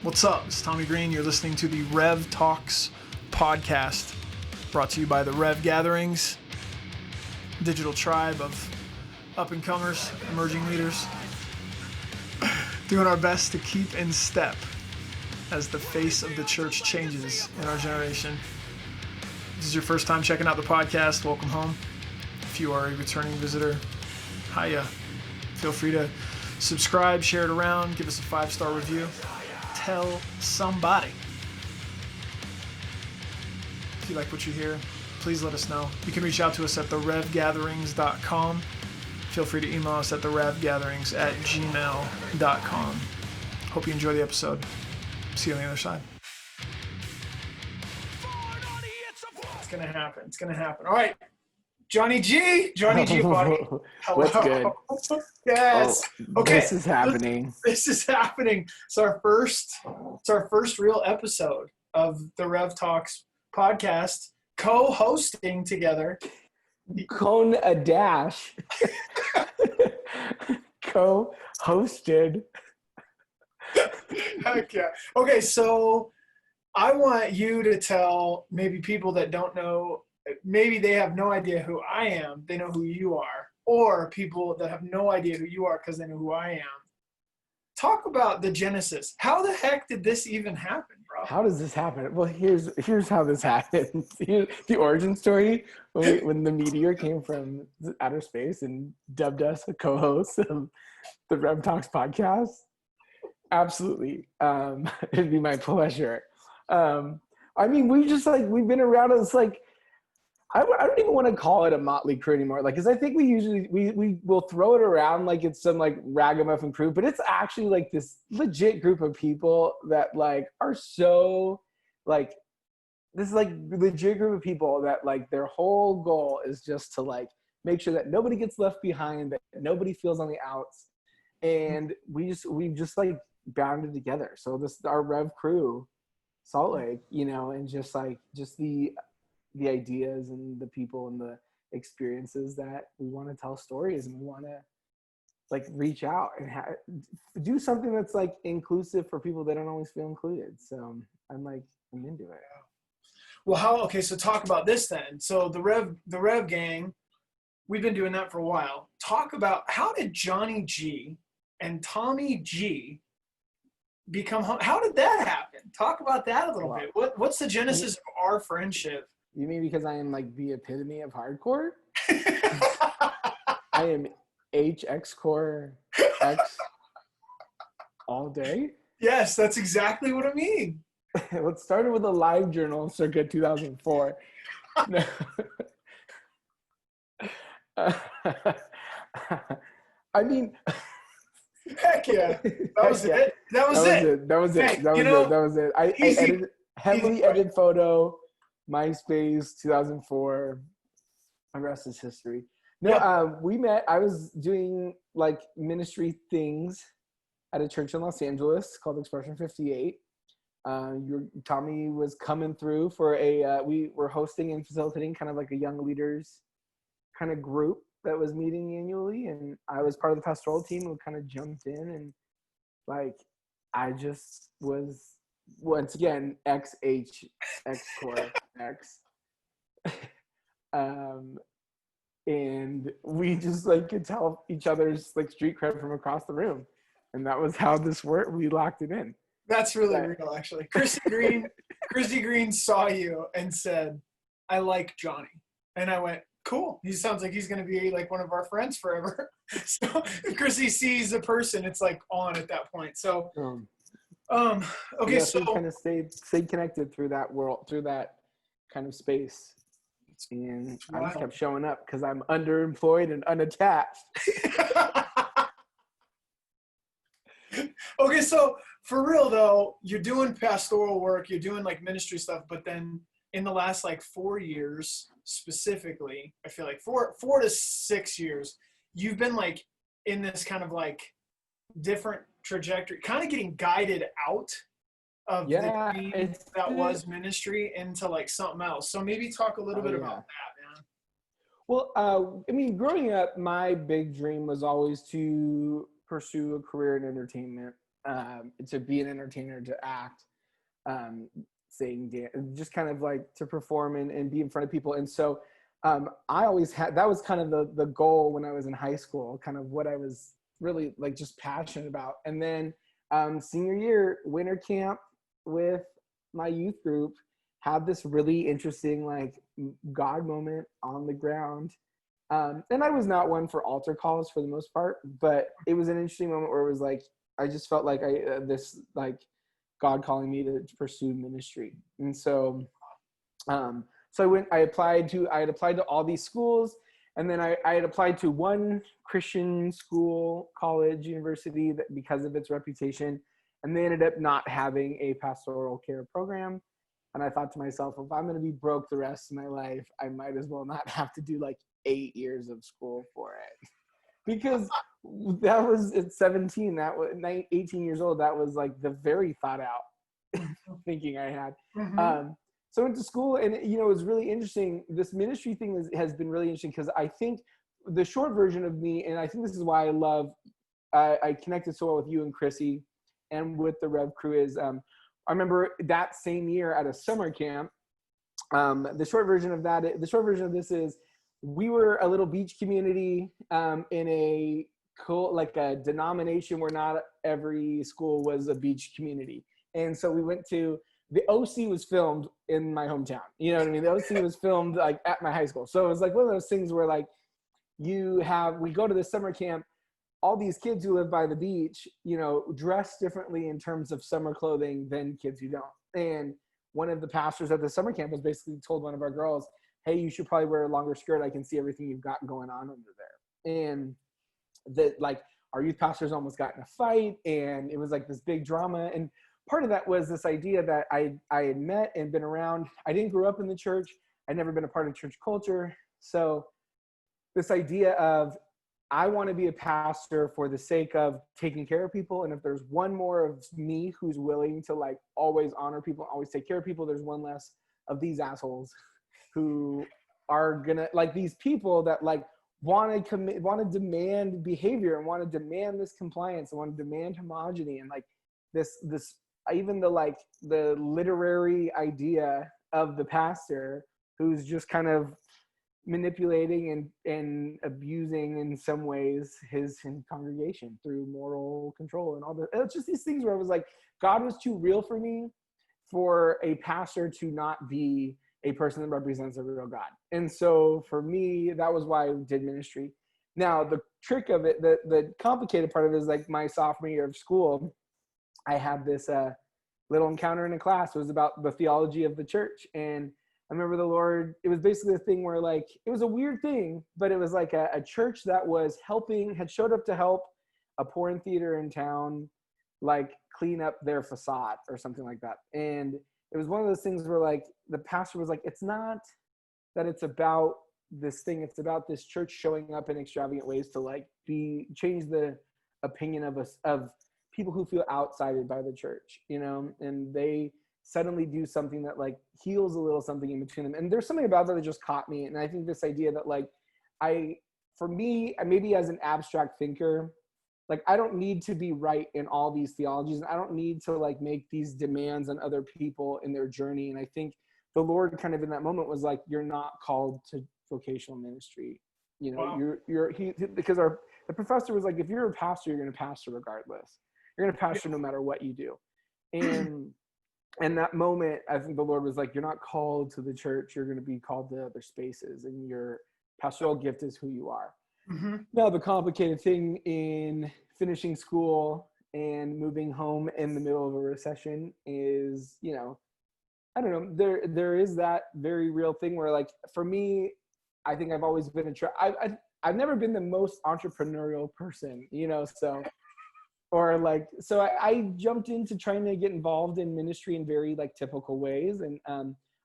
What's up? It's Tommy Green. You're listening to the REV Talks podcast, brought to you by the REV Gatherings, digital tribe of up-and-comers, emerging leaders, doing our best to keep in step as the face of the church changes in our generation. If this is your first time checking out the podcast, welcome home. If you are a returning visitor, hiya. Feel free to subscribe, share it around, give us a 5-star review. Tell somebody. If you like what you hear, please let us know. You can reach out to us at therevgatherings.com. Feel free to email us at therevgatherings@gmail.com. Hope you enjoy the episode. See you on the other side. It's going to happen. It's going to happen. All right. Johnny Giovati. What's good? Yes. Oh, okay. This is happening. This is happening. It's our first real episode of the Rev Talks podcast, co-hosting together. Cone a dash. Co-hosted. Heck yeah. Okay, so I want you to tell maybe people that don't know, maybe they have no idea who I am, they know who you are, or people that have no idea who you are because they know who I am. Talk about the genesis. How the heck did this even happen, bro? How does this happen? Well, here's how this happened. The origin story, when the meteor came from outer space and dubbed us a co-host of the Rev Talks podcast. Absolutely. It'd be my pleasure. I mean, we've been around as like, I don't even want to call it a motley crew anymore. Like, cause I think we will throw it around like it's some like ragamuffin crew, but it's actually like this legit group of people that like are so like, this is like legit group of people that like their whole goal is just to like make sure that nobody gets left behind, that nobody feels on the outs. And we've just like bounded together. So our Rev crew, Salt Lake, and just the ideas and the people and the experiences that we want to tell stories, and we want to like reach out and do something that's like inclusive for people that don't always feel included. So I'm into it. Well, so talk about this then. So the Rev gang, we've been doing that for a while. Talk about how did Johnny G and Tommy G become home? How did that happen? Talk about that a little bit. What's the genesis of our friendship? You mean because I am like the epitome of hardcore? I am HX core X all day? Yes, that's exactly what I mean. Well, it started with a live journal circa 2004. I mean, heck yeah. That was it. That was it. I edited photo, MySpace, 2004. The rest is history. We met. I was doing like ministry things at a church in Los Angeles called Expression 58. Tommy was coming through for we were hosting and facilitating kind of like a young leaders kind of group that was meeting annually, and I was part of the pastoral team who kind of jumped in, and like I just was once again XH X core X. And we just like could tell each other's like street cred from across the room, and that was how this worked. We locked it in. That's really real, actually. Chrissy Green saw you and said, "I like Johnny," and I went, "Cool. He sounds like he's going to be like one of our friends forever." So if Chrissy sees a person, it's like on at that point. So, okay, so we kind of stayed connected through that world, through that kind of space. And I just kept showing up because I'm underemployed and unattached. Okay, so for real though, you're doing pastoral work, you're doing like ministry stuff, but then in the last like 4 years specifically, I feel like 4 to 6 years, you've been like in this kind of like different trajectory, kind of getting guided out of the dream that was ministry into like something else. So maybe talk a little bit about that, man. Well, I mean, growing up, my big dream was always to pursue a career in entertainment. to be an entertainer, to act, sing, dance, just kind of like to perform and be in front of people. And so I always had, that was kind of the goal when I was in high school, kind of what I was really like just passionate about. And then senior year, winter camp with my youth group, had this really interesting like God moment on the ground. And I was not one for altar calls for the most part, but it was an interesting moment where it was like, I just felt like this like God calling me to pursue ministry. And so, so I had applied to all these schools, and then I had applied to one Christian school, college, university that because of its reputation, and they ended up not having a pastoral care program. And I thought to myself, if I'm going to be broke the rest of my life, I might as well not have to do like 8 years of school for it. Because that was at 17, that was 18 years old. That was like the very thought out thinking I had. Mm-hmm. So I went to school, and it was really interesting. This ministry thing has been really interesting because I think the short version of me, and I think this is why I connected so well with you and Chrissy and with the Rev crew is, I remember that same year at a summer camp, the short version of this is we were a little beach community in a like a denomination where not every school was a beach community. And so we went to, the OC was filmed in my hometown. You know what I mean? The OC was filmed like at my high school. So it was like one of those things where like we go to this summer camp, all these kids who live by the beach, dress differently in terms of summer clothing than kids who don't. And one of the pastors at the summer camp was basically told one of our girls, hey, you should probably wear a longer skirt. I can see everything you've got going on under there. And that like our youth pastors almost got in a fight, and it was like this big drama. And part of that was this idea that I had met and been around. I didn't grow up in the church. I'd never been a part of church culture. So this idea of, I want to be a pastor for the sake of taking care of people. And if there's one more of me who's willing to like always honor people, always take care of people, there's one less of these assholes who are gonna, like, these people that like want to demand behavior and want to demand this compliance and want to demand homogeny, and like this even the literary idea of the pastor who's just kind of manipulating and abusing in some ways his congregation through moral control and all that. It's just these things where I was like, God was too real for me for a pastor to not be a person that represents a real God. And so for me, that was why I did ministry. Now, the trick of it, the complicated part of it is like my sophomore year of school, I had this little encounter in a class. It was about the theology of the church. And I remember the Lord, it was basically a thing where like, it was a weird thing, but it was like a church that was had showed up to help a porn theater in town, like clean up their facade or something like that. And it was one of those things where like the pastor was like, it's not that it's about this thing, it's about this church showing up in extravagant ways to like change the opinion of us, of people who feel outsided by the church, and they suddenly do something that like heals a little something in between them. And there's something about that just caught me. And I think this idea that like, for me, maybe as an abstract thinker, like I don't need to be right in all these theologies, and I don't need to like make these demands on other people in their journey. And I think the Lord kind of in that moment was like, you're not called to vocational ministry. Wow. Because the professor was like, if you're a pastor, you're going to pastor regardless. You're going to pastor no matter what you do. And that moment, I think the Lord was like, you're not called to the church. You're going to be called to other spaces, and your pastoral gift is who you are. Mm-hmm. Now, the complicated thing in finishing school and moving home in the middle of a recession is, I don't know, there is that very real thing where like, for me, I think I've always been I've never been the most entrepreneurial person, so I jumped into trying to get involved in ministry in very like typical ways. And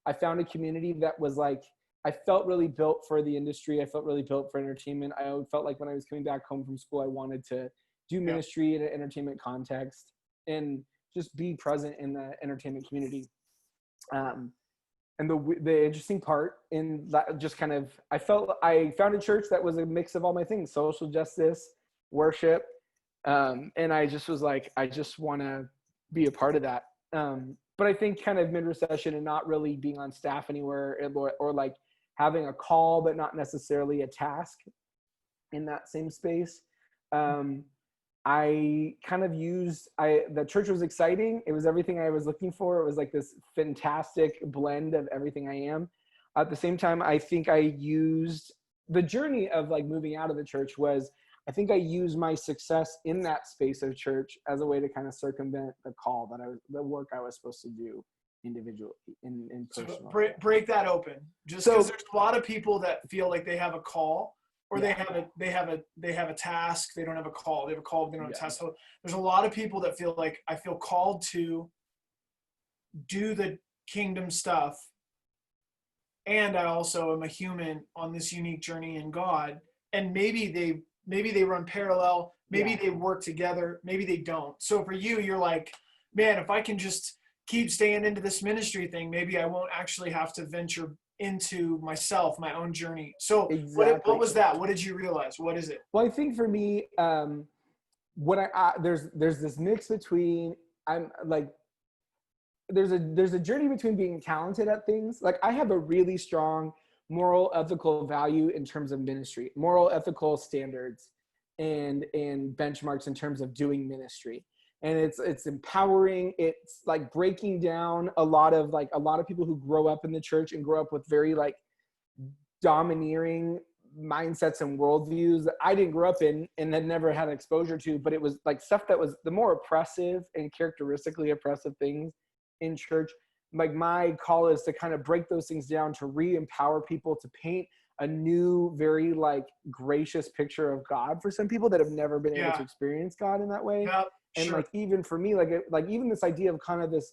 I found a community that was like, I felt really built for the industry. I felt really built for entertainment. I felt like when I was coming back home from school, I wanted to do ministry in an entertainment context and just be present in the entertainment community. And the interesting part in that, just kind of, I found a church that was a mix of all my things: social justice, worship, And I just was like, I just want to be a part of that. But I think kind of mid-recession and not really being on staff anywhere, or like having a call but not necessarily a task in that same space. I kind of the church was exciting. It was everything I was looking for. It was like this fantastic blend of everything I am. At the same time, I think I used the journey of like moving out of the church I think I used my success in that space of church as a way to kind of circumvent the call the work I was supposed to do individually in personal. So break that open, just because there's a lot of people that feel like they have a call, or they have a task. They don't have a call. They have a call, but they don't have a task. So there's a lot of people that feel like, I feel called to do the kingdom stuff, and I also am a human on this unique journey in God. And maybe they run parallel, maybe they work together, maybe they don't. So for you, you're like, man, if I can just keep staying into this ministry thing, maybe I won't actually have to venture into myself, my own journey. So exactly. What was that? What did you realize? What is it? Well, I think for me, there's this mix between, there's a journey between being talented at things. Like I have a really strong moral, ethical value in terms of ministry, moral, ethical standards and benchmarks in terms of doing ministry. And it's empowering. It's like breaking down a lot of people who grow up in the church and grow up with very like domineering mindsets and worldviews that I didn't grow up in and had never had exposure to, but it was like stuff that was the more oppressive and characteristically oppressive things in church. Like my call is to kind of break those things down, to re-empower people, to paint a new, very like gracious picture of God for some people that have never been able to experience God in that way. Yeah, and like even for me, like even this idea of kind of this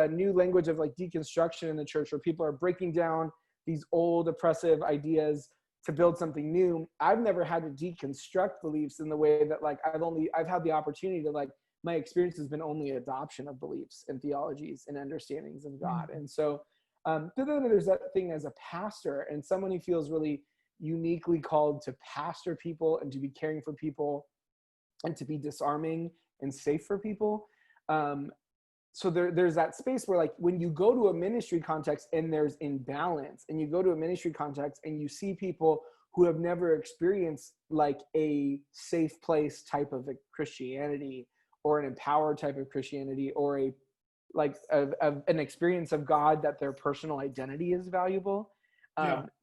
new language of like deconstruction in the church, where people are breaking down these old oppressive ideas to build something new. I've never had to deconstruct beliefs in the way that like I've had the opportunity to like, my experience has been only adoption of beliefs and theologies and understandings of God. And so there's that thing as a pastor and someone who feels really uniquely called to pastor people and to be caring for people and to be disarming and safe for people. So there's that space where like when you go to a ministry context and there's imbalance, and you go to a ministry context and you see people who have never experienced like a safe place type of a Christianity, or an empowered type of Christianity, or an experience of God that their personal identity is valuable.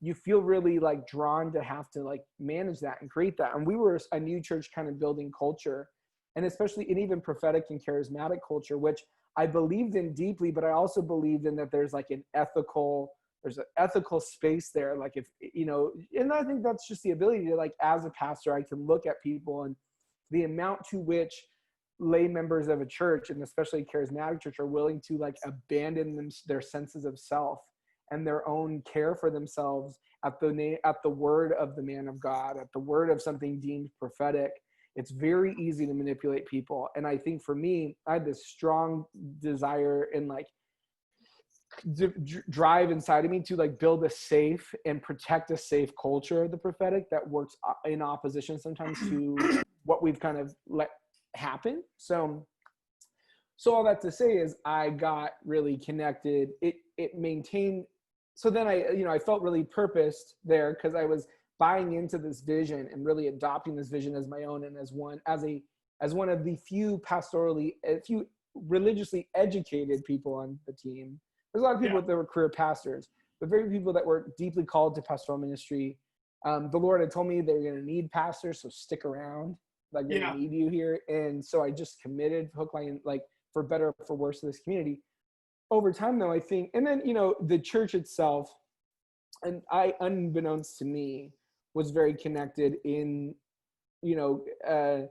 You feel really like drawn to have to like manage that and create that. And we were a new church kind of building culture, and especially in even prophetic and charismatic culture, which I believed in deeply, but I also believed in that there's an ethical space there. Like if, and I think that's just the ability to like, as a pastor, I can look at people and the amount to which lay members of a church, and especially charismatic church, are willing to like abandon their senses of self and their own care for themselves at the word of the man of God, at the word of something deemed prophetic. It's very easy to manipulate people. And I think for me, I had this strong desire and like drive inside of me to like build a safe and protect a safe culture of the prophetic that works in opposition sometimes to what we've kind of let happen. So all that to say is I got really connected. It maintained. So then I felt really purposed there, because I was buying into this vision and really adopting this vision as my own, and as one of the few religiously educated people on the team. There's a lot of people that were career pastors, but very few people that were deeply called to pastoral ministry. The Lord had told me they're going to need pastors, so stick around. Like, they need you here. And so I just committed hook, line, like for better or for worse to this community. Over time though, I think, and then, the church itself, and unbeknownst to me, was very connected in the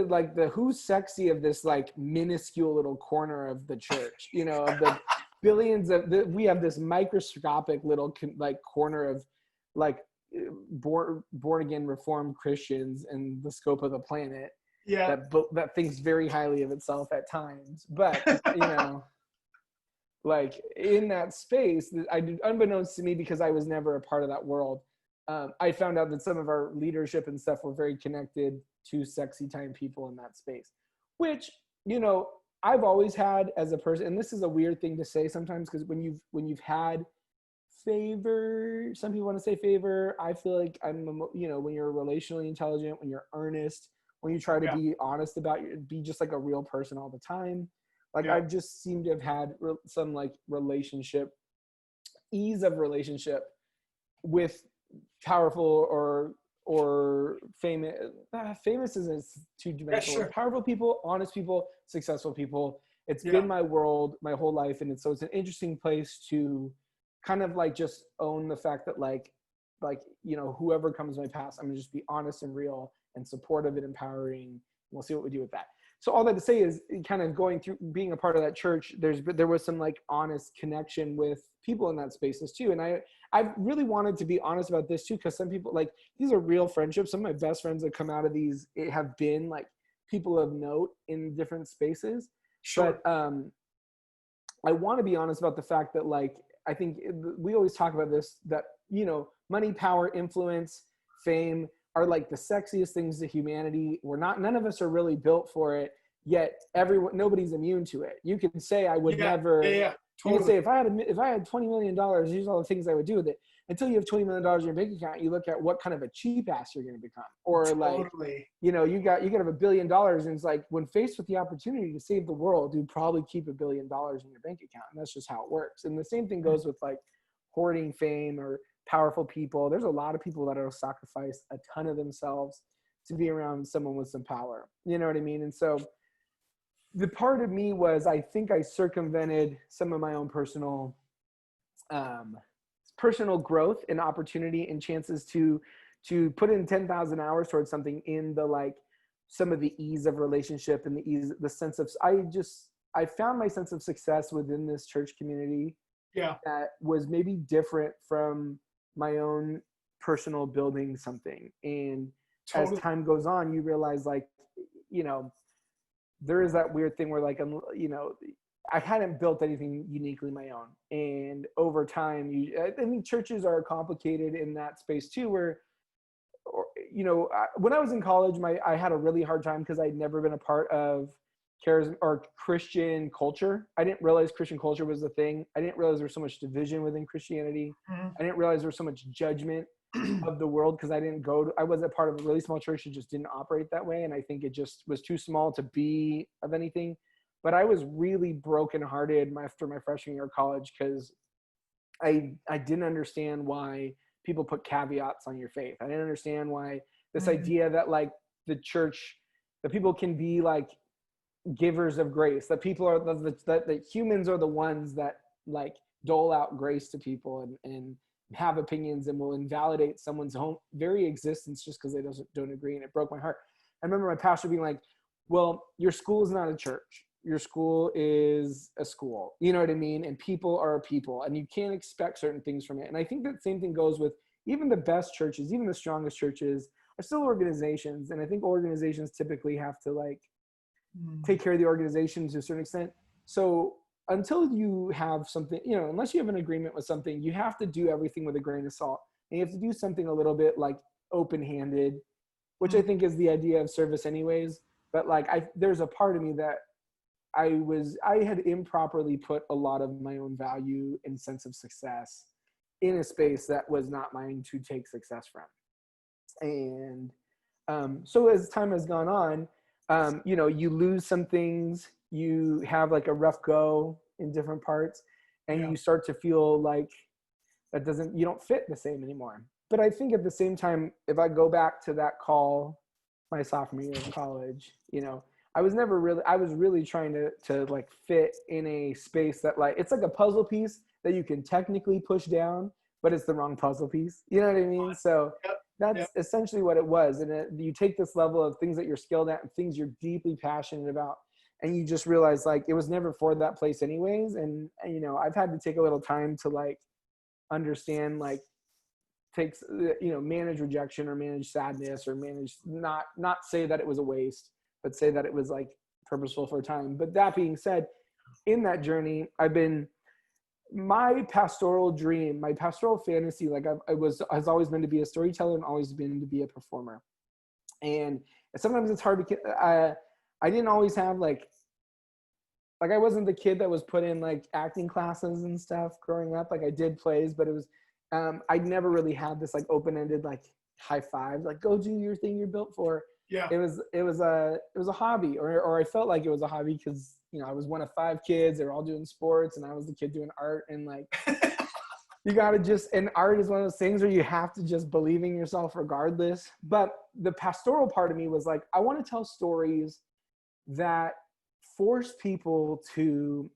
like the who's sexy of this like minuscule little corner of the church, of the billions we have this microscopic little like corner of like born again Reformed Christians in the scope of the planet that thinks very highly of itself at times, but like in that space, unbeknownst to me, because I was never a part of that world, I found out that some of our leadership and stuff were very connected two sexy time people in that space, which, you know, I've always had as a person, and this is a weird thing to say sometimes, because when you've had favor, some people want to say favor, I feel like you know, when you're relationally intelligent, when you're earnest, when you try to be honest about be just like a real person all the time, like I've just seemed to have had some like ease of relationship with powerful or famous. Famous isn't too dimensional. Powerful people, honest people, successful people. It's been my world my whole life, and so it's an interesting place to kind of like just own the fact that like, you know, whoever comes my past, I'm gonna just be honest and real and supportive and empowering. We'll see what we do with that. So all that to say is, kind of going through being a part of that church, there was some like honest connection with people in that spaces too. And I really wanted to be honest about this too, because some people, like, these are real friendships. Some of my best friends that come out of these have been like people of note in different spaces. But I want to be honest about the fact that, like, I think we always talk about this, that, you know, money, power, influence, fame are like the sexiest things to humanity. None of us are really built for it, yet nobody's immune to it. You can say, I would never, totally. You can say, if I had $20 million, here's all the things I would do with it. Until you have $20 million in your bank account, you look at what kind of a cheap ass you're going to become. Or like, you know, you got to have $1 billion, and it's like, when faced with the opportunity to save the world, you'd probably keep $1 billion in your bank account. And that's just how it works. And the same thing goes with like hoarding fame or powerful people. There's a lot of people that will sacrifice a ton of themselves to be around someone with some power. You know what I mean? And so the part of me was, I think I circumvented some of my own personal growth and opportunity and chances to put in 10,000 hours towards something in the, like, some of the ease of relationship and the sense of, I found my sense of success within this church community that was maybe different from my own personal building something. And as time goes on, you realize, like, you know, there is that weird thing where, like, you know, I hadn't built anything uniquely my own. And over time, I think churches are complicated in that space too, where, you know, when I was in college, I had a really hard time because I'd never been a part of charism or Christian culture. I didn't realize Christian culture was a thing. I didn't realize there was so much division within Christianity. I didn't realize there was so much judgment of the world, because I wasn't a part of a really small church that just didn't operate that way. And I think it just was too small to be of anything. But I was really brokenhearted after my freshman year of college, because I didn't understand why people put caveats on your faith. I didn't understand why this idea that, like, the church, that people can be like givers of grace, that people are that humans are the ones that, like, dole out grace to people and have opinions and will invalidate someone's very existence just because they don't agree. And it broke my heart. I remember my pastor being like, well, your school is not a church. Your school is a school. You know what I mean? And people are people, and you can't expect certain things from it. And I think that same thing goes with even the best churches, even the strongest churches are still organizations. And I think organizations typically have to, like, take care of the organization to a certain extent. So until you have something, you know, unless you have an agreement with something, you have to do everything with a grain of salt. And you have to do something a little bit, like, open-handed, which I think is the idea of service anyways. But, like, there's a part of me that I had improperly put a lot of my own value and sense of success in a space that was not mine to take success from. And so as time has gone on, you know, you lose some things, you have like a rough go in different parts, and you start to feel like you don't fit the same anymore. But I think at the same time, if I go back to that call my sophomore year of college, you know, I was really trying to like fit in a space that, like, it's like a puzzle piece that you can technically push down, but it's the wrong puzzle piece. You know what I mean? So that's essentially what it was. And you take this level of things that you're skilled at and things you're deeply passionate about, and you just realize, like, it was never for that place anyways. And you know, I've had to take a little time to, like, understand, like, manage rejection or manage sadness or manage not say that it was a waste, but say that it was, like, purposeful for a time. But that being said, in that journey, my pastoral dream, my pastoral fantasy, like, has always been to be a storyteller and always been to be a performer. And sometimes it's hard to, I didn't always have like I wasn't the kid that was put in like acting classes and stuff growing up. Like I did plays, but it was, I never really had this like open-ended, like high five, like go do your thing you're built for. Yeah. It was a hobby, or I felt like it was a hobby because, you know, I was one of 5 kids. They were all doing sports and I was the kid doing art, and like, you got to just, and art is one of those things where you have to just believe in yourself regardless. But the pastoral part of me was like, I want to tell stories that force people to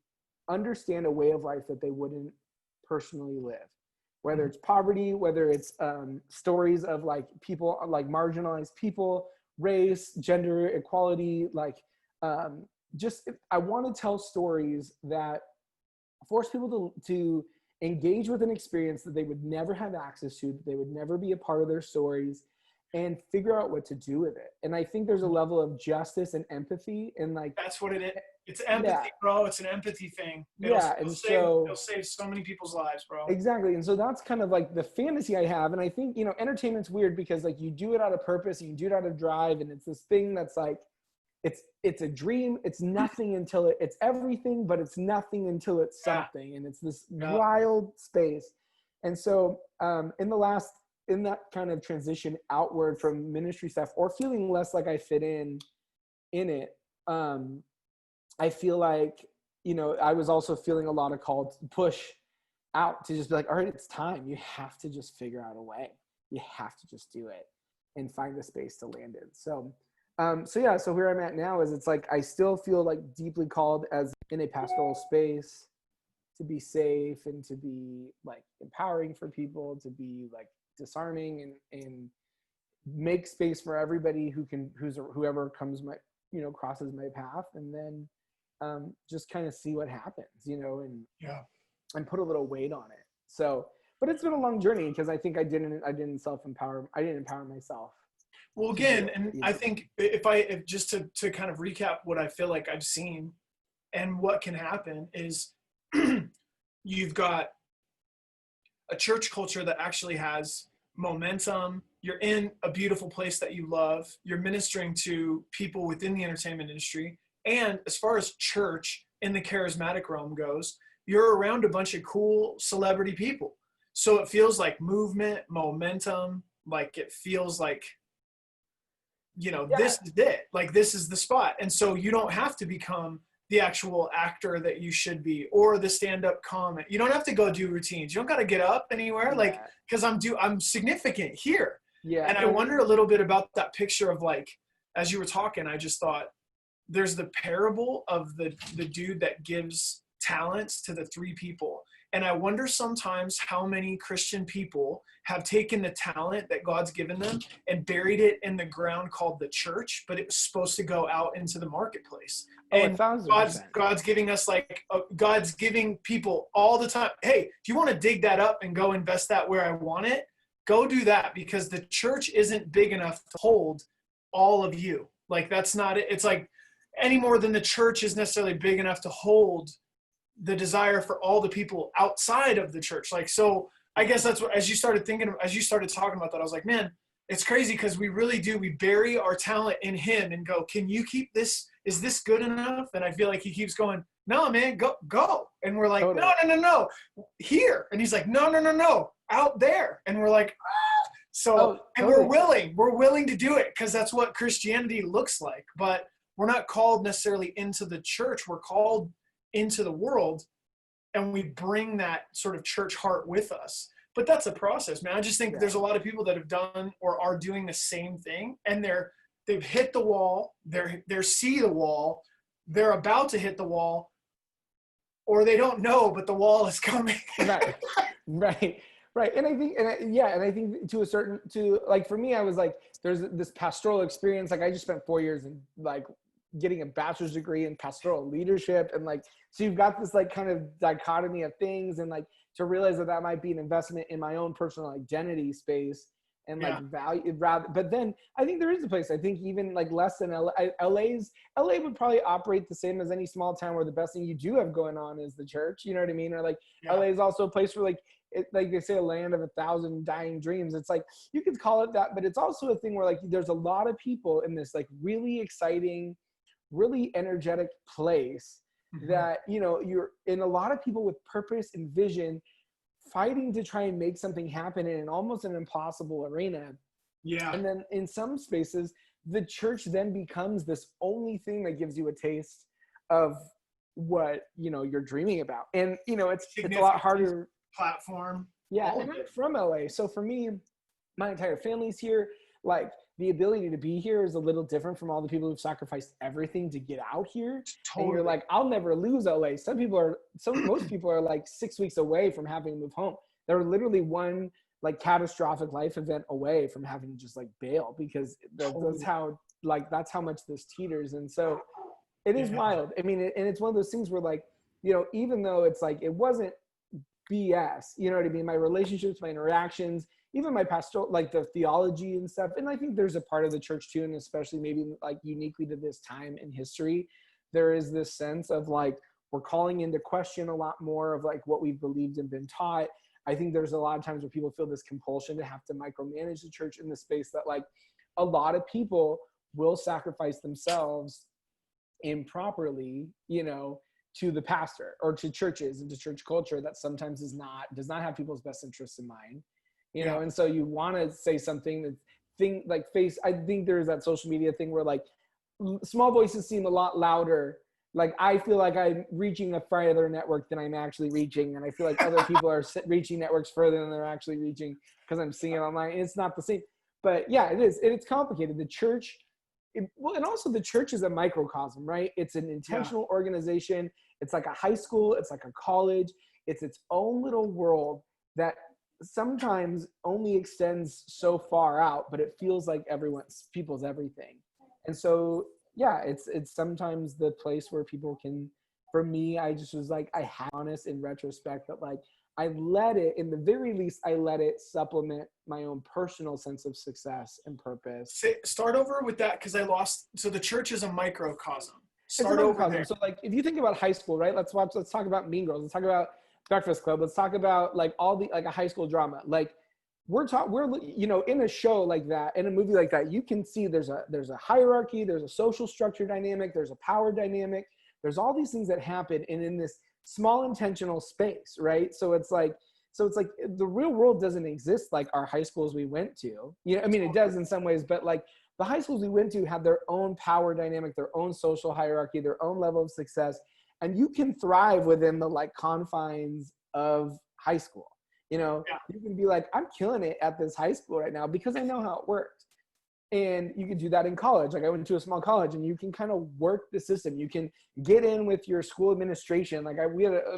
understand a way of life that they wouldn't personally live, whether it's poverty, whether it's stories of like people, like marginalized people, race, gender equality, like just, I want to tell stories that force people to engage with an experience that they would never have access to, that they would never be a part of their stories, and figure out what to do with it. And I think there's a level of justice and empathy, and like, that's what it is. It's empathy, yeah. bro. It's an empathy thing. It'll save so many people's lives, bro. Exactly. And so that's kind of like the fantasy I have. And I think, you know, entertainment's weird because like you do it out of purpose and you do it out of drive. And it's this thing that's like, it's a dream. It's nothing until it's everything, but it's nothing until it's something. And it's this wild space. And so in that kind of transition outward from ministry stuff, or feeling less like I fit in it, I feel like, you know, I was also feeling a lot of call to push out to just be like, all right, it's time. You have to just figure out a way. You have to just do it and find the space to land in. So where I'm at now is, it's like, I still feel like deeply called as in a pastoral space to be safe and to be like empowering for people, to be like disarming and make space for everybody whoever comes my, you know, crosses my path, and then just kind of see what happens, you know, and put a little weight on it. So, but it's been a long journey because I think I didn't empower myself. Well, again, and I think if just to kind of recap what I feel like I've seen and what can happen is you've got a church culture that actually has momentum. You're in a beautiful place that you love. You're ministering to people within the entertainment industry. And as far as church in the charismatic realm goes, you're around a bunch of cool celebrity people. So it feels like movement, momentum, like it feels like, you know, this is it. Like, this is the spot. And so you don't have to become the actual actor that you should be, or the stand-up comic. You don't have to go do routines. You don't got to get up anywhere. Like, because I'm significant here. Yeah. And I wonder a little bit about that picture of, like, as you were talking, I just thought there's the parable of the dude that gives talents to the 3 people. And I wonder sometimes how many Christian people have taken the talent that God's given them and buried it in the ground called the church, but it was supposed to go out into the marketplace. And God's giving us God's giving people all the time. Hey, if you want to dig that up and go invest that where I want it, go do that, because the church isn't big enough to hold all of you. Like, that's not it. It's like any more than the church is necessarily big enough to hold the desire for all the people outside of the church. Like, so I guess that's what, as you started talking about that, I was like, man, it's crazy, because we really do. We bury our talent in him and go, can you keep this? Is this good enough? And I feel like he keeps going, no, man, go. And we're like, no, here. And he's like, no, out there. And we're like, ah. So, and we're willing to do it, because that's what Christianity looks like. But we're not called necessarily into the church. We're called into the world, and we bring that sort of church heart with us. But that's a process, man. I just think there's a lot of people that have done or are doing the same thing, and they've hit the wall, they're see the wall, they're about to hit the wall, or they don't know, but the wall is coming. Right. And I think for me, I was like, there's this pastoral experience. Like, I just spent 4 years in like getting a bachelor's degree in pastoral leadership, and like, so you've got this like kind of dichotomy of things, and like to realize that might be an investment in my own personal identity space, and Yeah. like value rather. But then I think there is a place. I think even like less than LA would probably operate the same as any small town where the best thing you do have going on is the church. You know what I mean? Or like Yeah. LA is also a place where like they say, a land of 1,000 dying dreams. It's like, you could call it that, but it's also a thing where like there's a lot of people in this like really exciting, really energetic place that, you know, you're in, a lot of people with purpose and vision fighting to try and make something happen in almost an impossible arena. Yeah. And then in some spaces, the church then becomes this only thing that gives you a taste of what, you know, you're dreaming about. And, you know, it's a lot harder. Platform. Yeah. And I'm from LA. So for me, my entire family's here. Like, the ability to be here is a little different from all the people who've sacrificed everything to get out here. Totally. And you're like, I'll never lose LA. Most people are like 6 weeks away from having to move home. They're literally one like catastrophic life event away from having to just like bail, because that's how much this teeters. And so it is wild. I mean, and it's one of those things where, like, you know, even though it's like, it wasn't BS, you know what I mean? My relationships, my interactions, even my pastoral, like the theology and stuff. And I think there's a part of the church too, and especially maybe like uniquely to this time in history, there is this sense of like, we're calling into question a lot more of like what we've believed and been taught. I think there's a lot of times where people feel this compulsion to have to micromanage the church in the space that like a lot of people will sacrifice themselves improperly, you know, to the pastor or to churches and to church culture that sometimes does not have people's best interests in mind, you know. And so you want to say something I think there's that social media thing where like small voices seem a lot louder. Like, I feel like I'm reaching a farther network than I'm actually reaching, and I feel like other people are reaching networks further than they're actually reaching because I'm seeing it online. And it's not the same. But yeah, it is. It's complicated. The church, and also the church is a microcosm, right? It's an intentional organization. It's like a high school. It's like a college. It's its own little world that sometimes only extends so far out, but it feels like people's everything. And so, yeah, it's sometimes the place where people can, for me, I just was like, I had honest in retrospect that like, I let it, in the very least, I let it supplement my own personal sense of success and purpose. Start over with that, because I lost. So the church is a microcosm. Start over there. So like, if you think about high school, right? Let's talk about Mean Girls. Let's talk about Breakfast Club. Let's talk about like like a high school drama. Like we're you know, in a show like that, in a movie like that, you can see there's a hierarchy, there's a social structure dynamic, there's a power dynamic, there's all these things that happen in this small intentional space, right? So it's like the real world doesn't exist like our high schools we went to. You know, I mean, it does in some ways, but like the high schools we went to had their own power dynamic, their own social hierarchy, their own level of success. And you can thrive within the like confines of high school. You know, you can be like, I'm killing it at this high school right now because I know how it works. And you can do that in college. Like I went to a small college, and you can kind of work the system. You can get in with your school administration. Like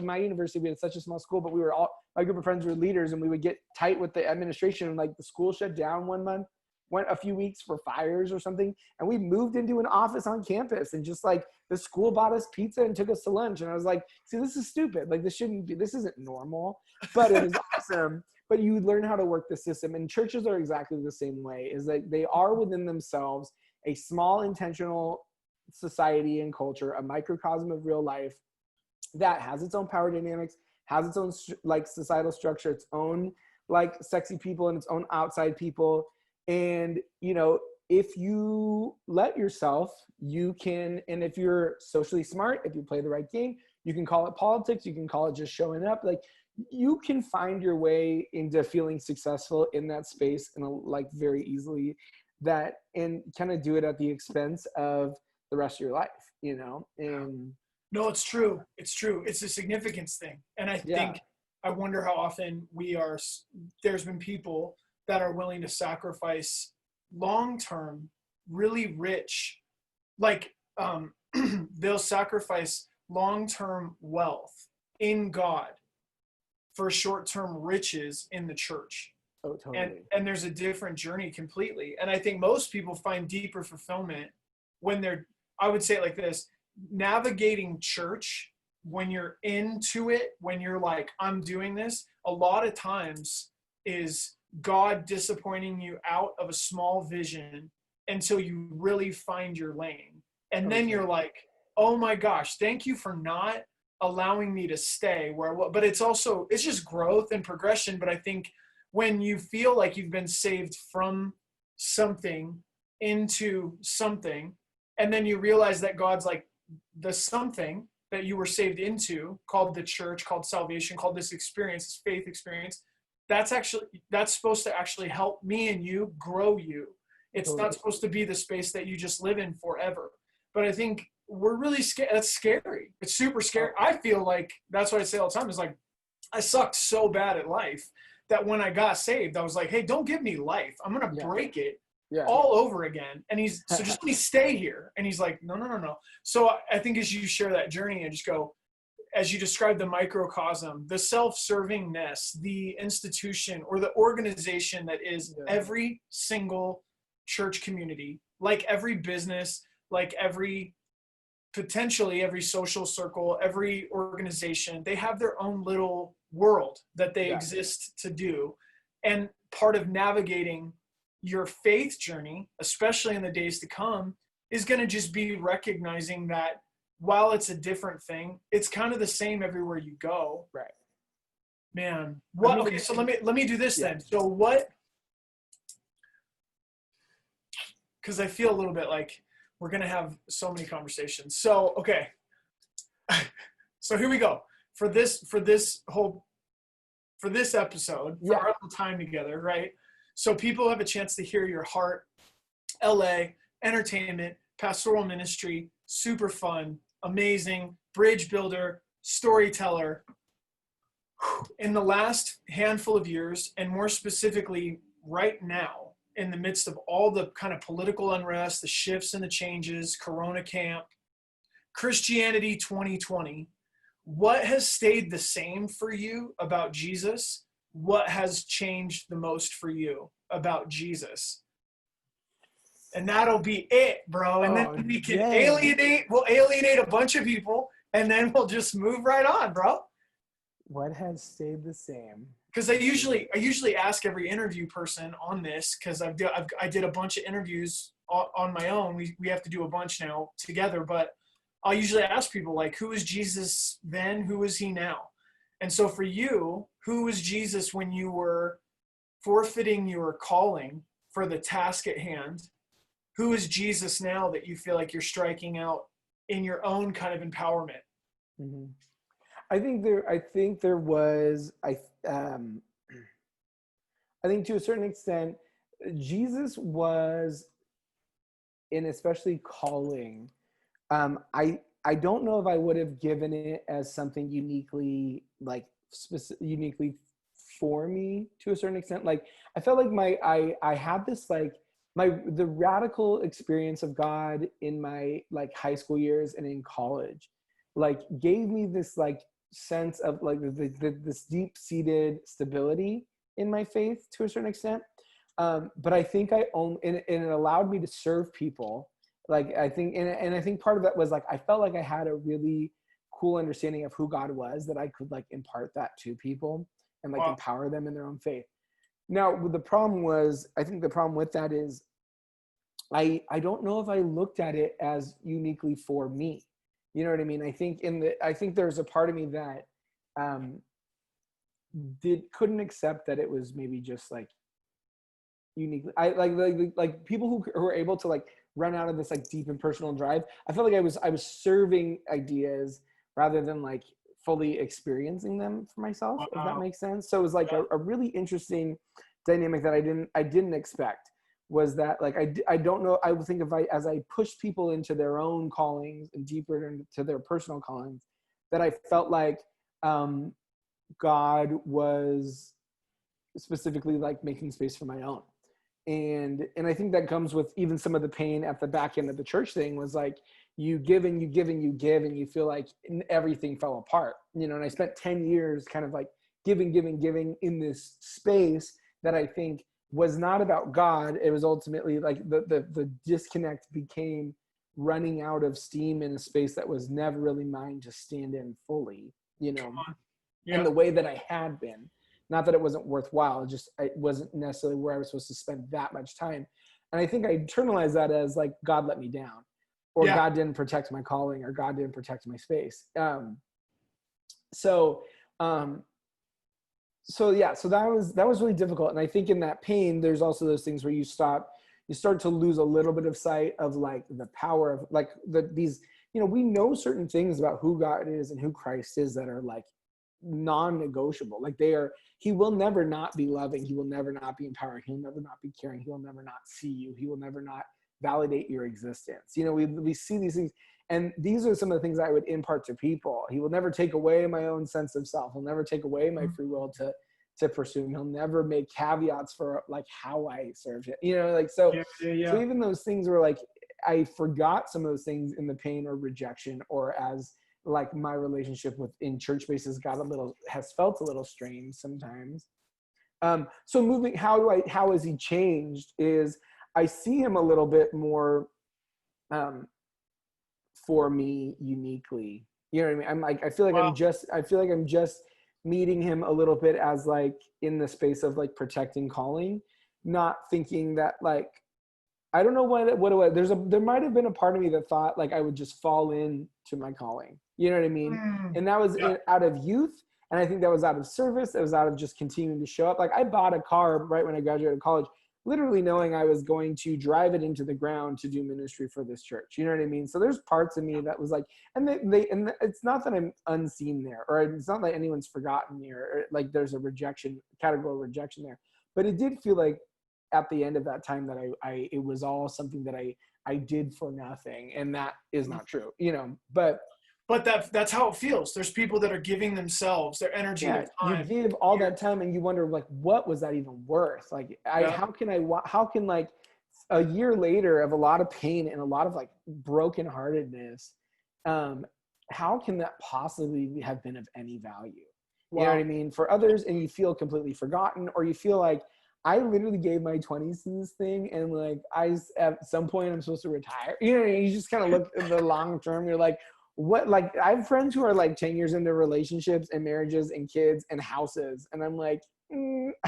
my university, we had such a small school, but we were all, my group of friends were leaders, and we would get tight with the administration. And like the school shut down one month, went a few weeks for fires or something. And we moved into an office on campus, and just like the school bought us pizza and took us to lunch. And I was like, see, this is stupid. Like this isn't normal, but it is awesome. But you learn how to work the system. And churches are exactly the same way, is that they are within themselves a small intentional society and culture, a microcosm of real life that has its own power dynamics, has its own like societal structure, its own like sexy people and its own outside people. And, you know, if you let yourself, you can, and if you're socially smart, if you play the right game, you can call it politics, you can call it just showing up. Like you can find your way into feeling successful in that space and like very easily, that, and kind of do it at the expense of the rest of your life, you know? And no, it's true. It's true. It's a significance thing. And I wonder how often there's been people that are willing to sacrifice long-term, really rich, like they'll sacrifice long-term wealth in God for short-term riches in the church. Oh, totally. And there's a different journey completely. And I think most people find deeper fulfillment when I would say it like this, navigating church, when you're into it, when you're like, I'm doing this, a lot of times is God disappointing you out of a small vision until you really find your lane. And then you're like, oh my gosh, thank you for not allowing me to stay where I was. But it's just growth and progression. But I think when you feel like you've been saved from something into something, and then you realize that God's like the something that you were saved into, called the church, called salvation, called this experience, this faith experience, that's supposed to actually help me and you grow you. It's not supposed to be the space that you just live in forever. But I think we're really scared. That's scary. It's super scary. I feel like that's what I say all the time, is like, I sucked so bad at life that when I got saved, I was like, hey, don't give me life. I'm going to break it all over again. And so just let me stay here. And he's like, no. So I think as you share that journey and just go, as you describe the microcosm, the self-servingness, the institution or the organization that is every single church community, like every business, like potentially every social circle, every organization, they have their own little world that they exist to do. And part of navigating your faith journey, especially in the days to come, is going to just be recognizing that while it's a different thing, it's kind of the same everywhere you go. Right. Man. Okay, so let me do this then. So because I feel a little bit like we're going to have so many conversations. So, okay. So here we go. For this episode, for our little time together, right? So people have a chance to hear your heart, LA, entertainment, pastoral ministry, super fun, amazing, bridge builder, storyteller. In the last handful of years, and more specifically right now, in the midst of all the kind of political unrest, the shifts and the changes, Corona camp, Christianity 2020, what has stayed the same for you about Jesus? What has changed the most for you about Jesus? And that'll be it, bro. And then we can we'll alienate a bunch of people, and then we'll just move right on, bro. What has stayed the same? Because I usually ask every interview person on this, because I did a bunch of interviews on my own. We have to do a bunch now together, but I'll usually ask people, like, who is Jesus then? Who is he now? And so for you, who was Jesus when you were forfeiting your calling for the task at hand? Who is Jesus now that you feel like you're striking out in your own kind of empowerment? Mm-hmm. I think there was, I think to a certain extent, Jesus was in especially calling. I don't know if I would have given it as something uniquely uniquely for me to a certain extent. Like, I felt like I had this the radical experience of God in my like high school years and in college, like gave me this like sense of like this deep-seated stability in my faith to a certain extent. But I think and it allowed me to serve people. Like, I think, and I think part of that was like, I felt like I had a really cool understanding of who God was, that I could like impart that to people and like empower them in their own faith. Now, the problem with that is I don't know if I looked at it as uniquely for me. You know what I mean? I think there's a part of me that couldn't accept that it was maybe just like uniquely. I like people who are able to like run out of this like deep and personal drive. I felt like I was serving ideas rather than like fully experiencing them for myself. If that makes sense. So it was like a really interesting dynamic that I didn't expect. Was that like I don't know, I would think as I pushed people into their own callings and deeper into their personal callings, that I felt like God was specifically like making space for my own. And I think that comes with even some of the pain at the back end of the church thing, was like you give and you give and you give, and you feel like everything fell apart, you know. And I spent 10 years kind of like giving in this space that I think was not about God. It was ultimately like the disconnect became running out of steam in a space that was never really mine to stand in fully, you know, in the way that I had been. Not that it wasn't worthwhile, it wasn't necessarily where I was supposed to spend that much time. And I think I internalized that as like, God let me down, or God didn't protect my calling, or God didn't protect my space. So that was really difficult. And I think in that pain, there's also those things where you start to lose a little bit of sight of like the power of like these, we know certain things about who God is and who Christ is that are like non-negotiable. Like he will never not be loving. He will never not be empowering. He'll never not be caring. He will never not see you. He will never not validate your existence. We see these things, and these are some of the things I would impart to people. He will never take away my own sense of self. He'll never take away my free will to pursue him. He'll never make caveats for like how I serve him. So even those things were like, I forgot some of those things in the pain or rejection, or as like my relationship in church spaces has felt a little strained sometimes. So moving, how has he changed is I see him a little bit more for me uniquely. You know what I mean? I feel like I'm just meeting him a little bit as like in the space of like protecting calling, not thinking that like, I don't know what it was. There might've been a part of me that thought like I would just fall into my calling. You know what I mean? And that was out of youth. And I think that was out of service. It was out of just continuing to show up. Like I bought a car right when I graduated college, literally knowing I was going to drive it into the ground to do ministry for this church. You know what I mean? So there's parts of me that was like, and it's not that I'm unseen there, or it's not like anyone's forgotten me, or like there's a categorical rejection there. But it did feel like at the end of that time that it was all something that I did for nothing. And that is not true, But that's how it feels. There's people that are giving themselves, their energy, their time. You give all that time and you wonder like, what was that even worth? Like, how can like a year later of a lot of pain and a lot of like brokenheartedness, how can that possibly have been of any value? You know what I mean? For others, and you feel completely forgotten, or you feel like, I literally gave my 20s to this thing, and like at some point I'm supposed to retire. You just kind of look at the long term. You're like, what? Like I have friends who are like 10 years into relationships and marriages and kids and houses, and I'm like,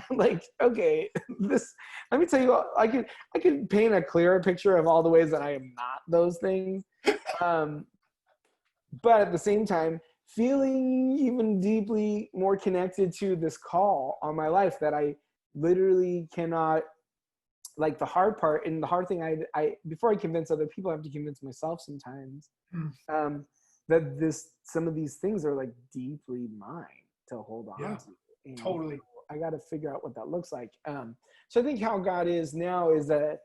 like okay, let me tell you, I could paint a clearer picture of all the ways that I am not those things, but at the same time, feeling even deeply more connected to this call on my life that I literally cannot, like the hard part and the hard thing I before I convince other people, I have to convince myself sometimes that some of these things are like deeply mine to hold on to. And totally. I got to figure out what that looks like. So I think how God is now is that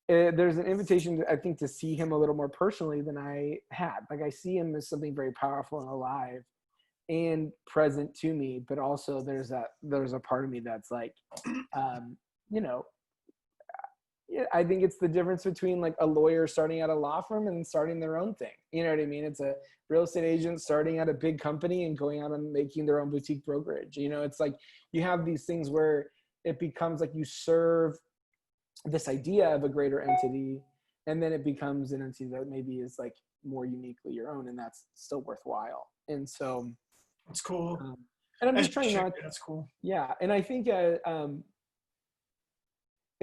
there's an invitation, I think, to see him a little more personally than I had. Like I see him as something very powerful and alive and present to me, but also there's a part of me that's like, I think it's the difference between like a lawyer starting at a law firm and starting their own thing. You know what I mean? It's a real estate agent starting at a big company and going out and making their own boutique brokerage. It's like you have these things where it becomes like you serve this idea of a greater entity, and then it becomes an entity that maybe is like more uniquely your own, and that's still worthwhile. And so that's cool. And I'm just trying not. That's cool. Yeah, and I think in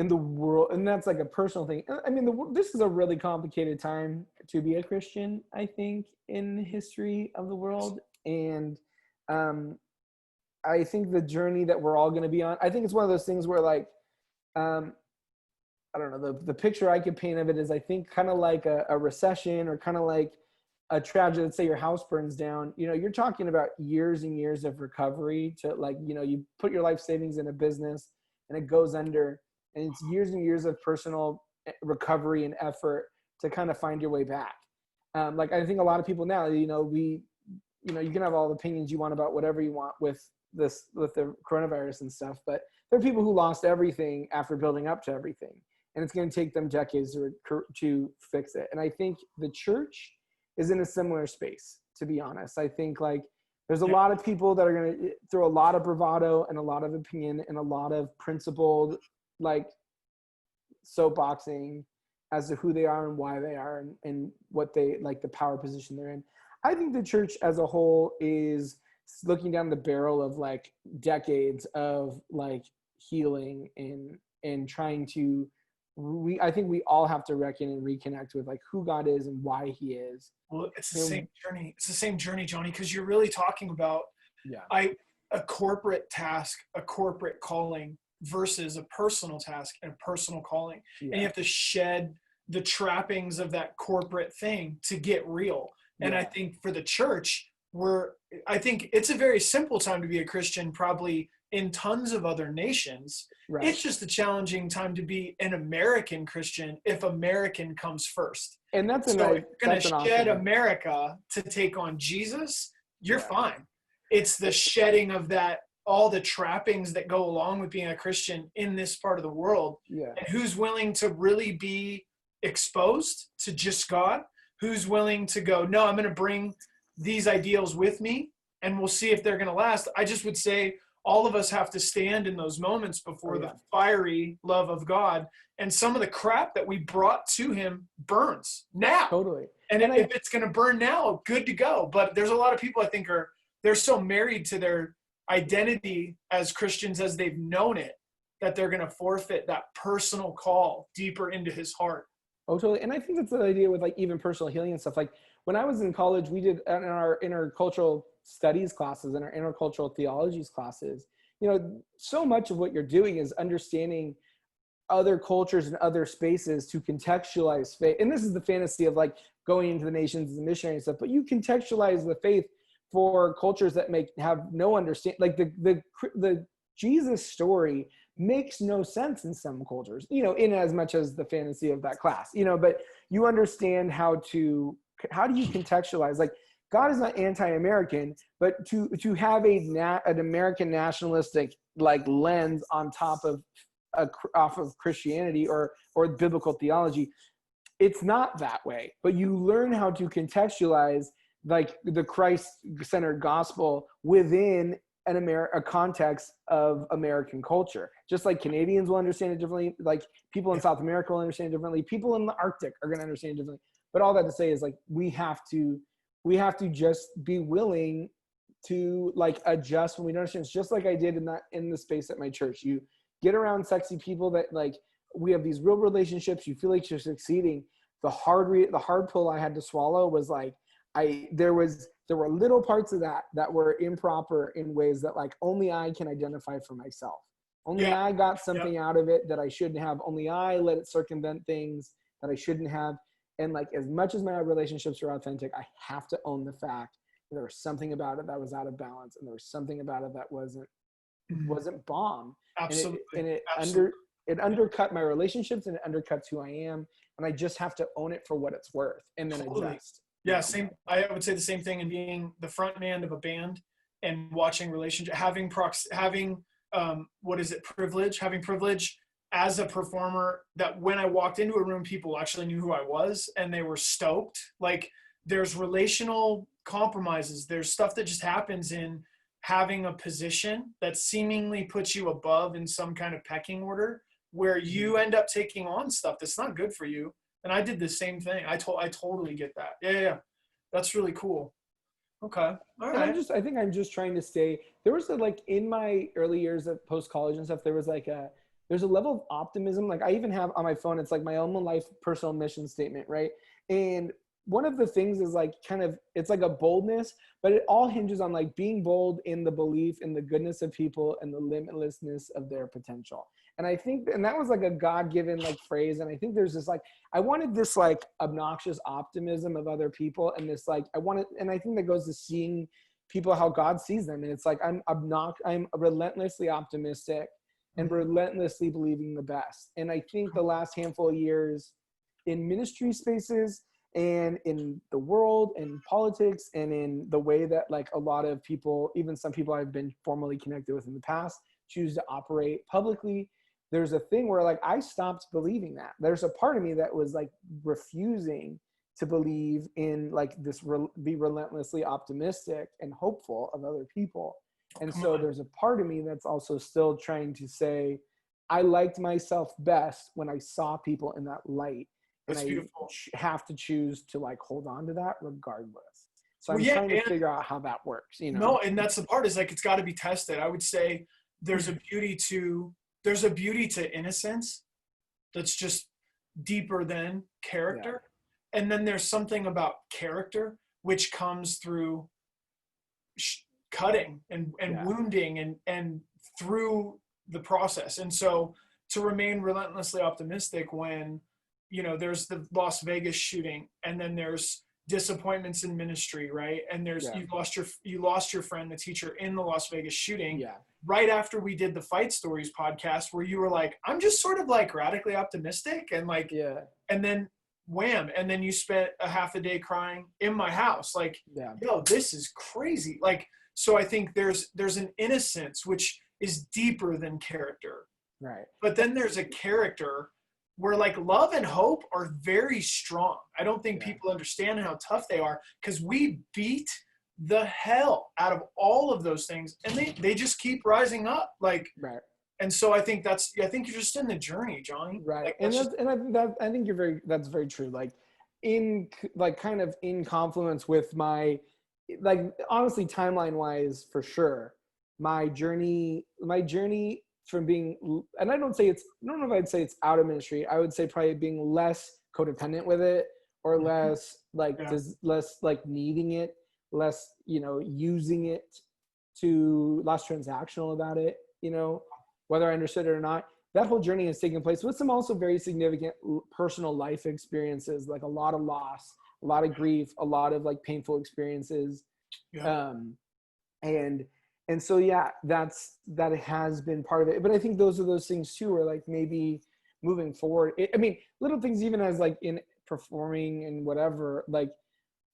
the world, and that's like a personal thing. I mean, this is a really complicated time to be a Christian, I think, in the history of the world. And I think the journey that we're all going to be on, I think it's one of those things where like, I don't know, the picture I could paint of it is I think kind of like a recession, or kind of like a tragedy. Let's say your house burns down, you're talking about years and years of recovery to like, you put your life savings in a business and it goes under, and it's years and years of personal recovery and effort to kind of find your way back. Like I think a lot of people now, you can have all the opinions you want about whatever you want with the coronavirus and stuff, but there are people who lost everything after building up to everything, and it's going to take them decades to fix it. And I think the church is in a similar space, to be honest. I think like there's a lot of people that are going to throw a lot of bravado and a lot of opinion and a lot of principled like soapboxing as to who they are and why they are and what they like, the power position they're in. I think the church as a whole is looking down the barrel of like decades of like healing and trying to I think we all have to reckon and reconnect with like who God is and why he is. Well, it's the same journey. It's the same journey, Johnny, because you're really talking about a corporate task, a corporate calling versus a personal task and a personal calling. And you have to shed the trappings of that corporate thing to get real. And I think for the church, I think it's a very simple time to be a Christian, probably in tons of other nations. Right. It's just a challenging time to be an American Christian if American comes first. And that's if you're going to shed America to take on Jesus, you're fine. It's the shedding of that, all the trappings that go along with being a Christian in this part of the world. Yeah. And who's willing to really be exposed to just God? Who's willing to go, no, I'm going to bring these ideals with me and we'll see if they're going to last. I just would say all of us have to stand in those moments before the fiery love of God. And some of the crap that we brought to him burns now. Totally. And if it's going to burn now, good to go. But there's a lot of people I think they're so married to their identity as Christians as they've known it, that they're going to forfeit that personal call deeper into his heart. Oh, totally. And I think that's the idea with like even personal healing and stuff. Like when I was in college, we did in our intercultural studies classes and our intercultural theologies classes, you know, so much of what you're doing is understanding other cultures and other spaces to contextualize faith. And this is the fantasy of like going into the nations as a missionary and stuff, but you contextualize the faith for cultures that have no understanding. Like the Jesus story makes no sense in some cultures, you know, in as much as the fantasy of that class, you know, but you understand how do you contextualize, like God is not anti-American, but to have an American nationalistic like lens on top of off of Christianity or biblical theology, it's not that way. But you learn how to contextualize like the Christ-centered gospel within a context of American culture. Just like Canadians will understand it differently, like people in South America will understand it differently, people in the Arctic are going to understand it differently. But all that to say is like we have to just be willing to like adjust when we don't understand. It's just like I did in the space at my church. You get around sexy people that like we have these real relationships. You feel like you're succeeding. The hard pill I had to swallow was like there were little parts of that were improper in ways that like only I can identify for myself. Only I got something out of it that I shouldn't have. Only I let it circumvent things that I shouldn't have. And like, as much as my relationships are authentic, I have to own the fact that there was something about it that was out of balance, and there was something about it that wasn't bomb. Absolutely. And it undercut my relationships, and it undercuts who I am. And I just have to own it for what it's worth, and then adjust. Yeah, same. I would say the same thing in being the front man of a band and watching relationship, having privilege as a performer, that when I walked into a room, people actually knew who I was and they were stoked. Like there's relational compromises. There's stuff that just happens in having a position that seemingly puts you above in some kind of pecking order, where you end up taking on stuff that's not good for you. And I did the same thing. I totally get that. Yeah. That's really cool. Okay. All right. I think I'm just trying to stay. There was like in my early years of post-college and stuff, there's a level of optimism. Like I even have on my phone, it's like my own life personal mission statement, right? And one of the things is like it's like a boldness, but it all hinges on like being bold in the belief in the goodness of people and the limitlessness of their potential. And I think, and that was like a God-given like phrase. And I think there's this like, I wanted this like obnoxious optimism of other people. And this like, and I think that goes to seeing people how God sees them. And it's like, I'm relentlessly optimistic and relentlessly believing the best. And I think the last handful of years in ministry spaces and in the world and politics and in the way that like a lot of people, even some people I've been formally connected with in the past, choose to operate publicly, there's a thing where like I stopped believing that. There's a part of me that was like refusing to believe in like this be relentlessly optimistic and hopeful of other people. And so there's a part of me that's also still trying to say, I liked myself best when I saw people in that light. And I have to choose to like hold on to that regardless. So I'm trying to figure out how that works, you know? No, and that's the part, is like, it's got to be tested. I would say there's a beauty to innocence that's just deeper than character. Yeah. And then there's something about character, which comes through cutting and wounding and through the process. And so to remain relentlessly optimistic when, you know, there's the Las Vegas shooting, and then there's disappointments in ministry, right? And there's you lost your friend, the teacher, in the Las Vegas shooting. Yeah. Right after we did the Fight Stories podcast, where you were like, I'm just sort of like radically optimistic, and like, and then wham, and then you spent a half a day crying in my house, like, yo, this is crazy. Like, so I think there's an innocence which is deeper than character, right? But then there's a character where like love and hope are very strong. I don't think people understand how tough they are, because we beat the hell out of all of those things, and they just keep rising up. Like, right. And so I think you're just in the journey, Johnny. Right. Like, I think that's very true. Like kind of in confluence with my, like, honestly, timeline wise, for sure, my journey from being, and I don't know if I'd say it's out of ministry. I would say probably being less codependent with it, or less like less like needing it, less, you know, using it, to less transactional about it, you know, whether I understood it or not. That whole journey has taken place with some also very significant personal life experiences, like a lot of loss, a lot of grief, a lot of like painful experiences. And so, that has been part of it. But I think those are those things too, where like maybe moving forward, I mean, little things, even as like in performing and whatever, like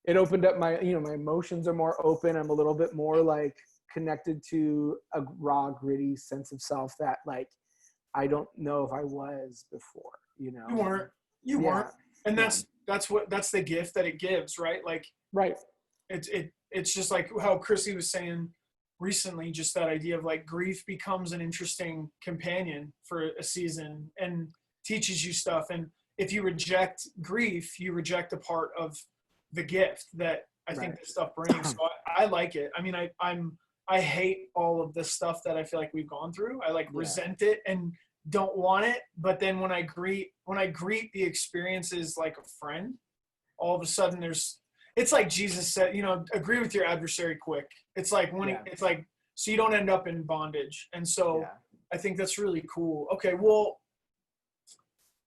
it opened up my, you know, my emotions are more open. I'm a little bit more like connected to a raw, gritty sense of self that like, I don't know if I was before, you know. You weren't. And that's the gift that it gives, right? Like, right. It's just like how Chrissy was saying recently, just that idea of like grief becomes an interesting companion for a season and teaches you stuff. And if you reject grief, you reject a part of the gift that I think this stuff brings. So I like it. I mean, I hate all of the stuff that I feel like we've gone through. I like resent it and don't want it. But then when I greet the experiences like a friend, all of a sudden it's like Jesus said, you know, agree with your adversary quick. It's like it's like, so you don't end up in bondage. And so I think that's really cool. Okay. Well,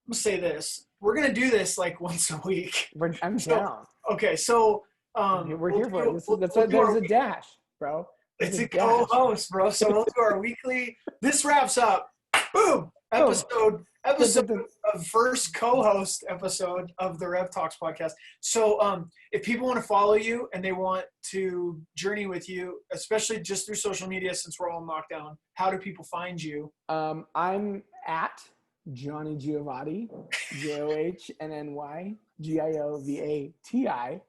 I'm gonna say this. We're going to do this like once a week. I'm down. Okay. So, we're here for it. There's a dash, bro. It's a co-host, bro. So we'll do our weekly. This wraps up. Boom. Episode of first co-host episode of the Rev Talks podcast. So if people want to follow you and they want to journey with you, especially just through social media, since we're all in lockdown, how do people find you? I'm at Johnny Giovati, JOHNNY GIOVATI.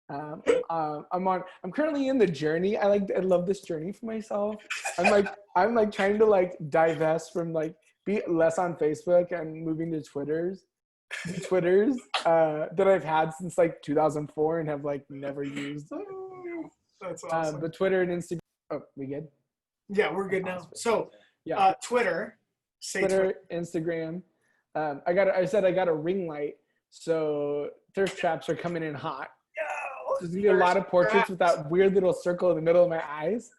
I'm currently in the journey. I love this journey for myself. I'm trying to like divest from like be less on Facebook and moving to Twitters that I've had since like 2004 and have like never used. That's awesome. But Twitter and Instagram. Oh, we good? Yeah, we're good now. So Twitter, Instagram. I said I got a ring light, so thirst traps are coming in hot. There's gonna be a lot of portraits with that weird little circle in the middle of my eyes,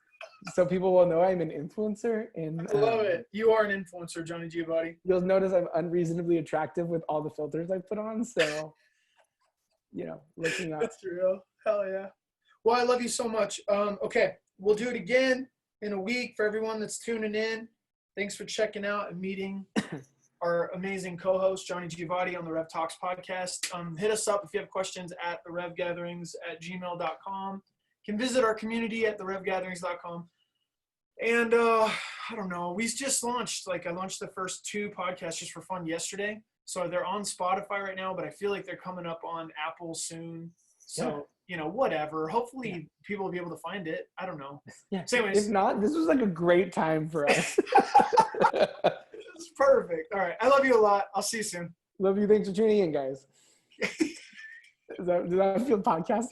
so people will know I'm an influencer. And I love it. You are an influencer, Johnny Giovati. You'll notice I'm unreasonably attractive with all the filters I put on. So, you know, looking up. That's real. Hell yeah. Well, I love you so much. Okay, we'll do it again in a week for everyone that's tuning in. Thanks for checking out and meeting our amazing co-host, Johnny Giovati, on the Rev Talks podcast. Hit us up if you have questions at therevgatherings@gmail.com. You can visit our community at therevgatherings.com. And I don't know, we just launched, I launched the first 2 podcasts just for fun yesterday. So they're on Spotify right now, but I feel like they're coming up on Apple soon. So, you know, whatever. Hopefully people will be able to find it. I don't know. Yeah. So anyways, if not, this was like a great time for us. It's perfect. All right. I love you a lot. I'll see you soon. Love you. Thanks for tuning in, guys. Does that feel podcasty?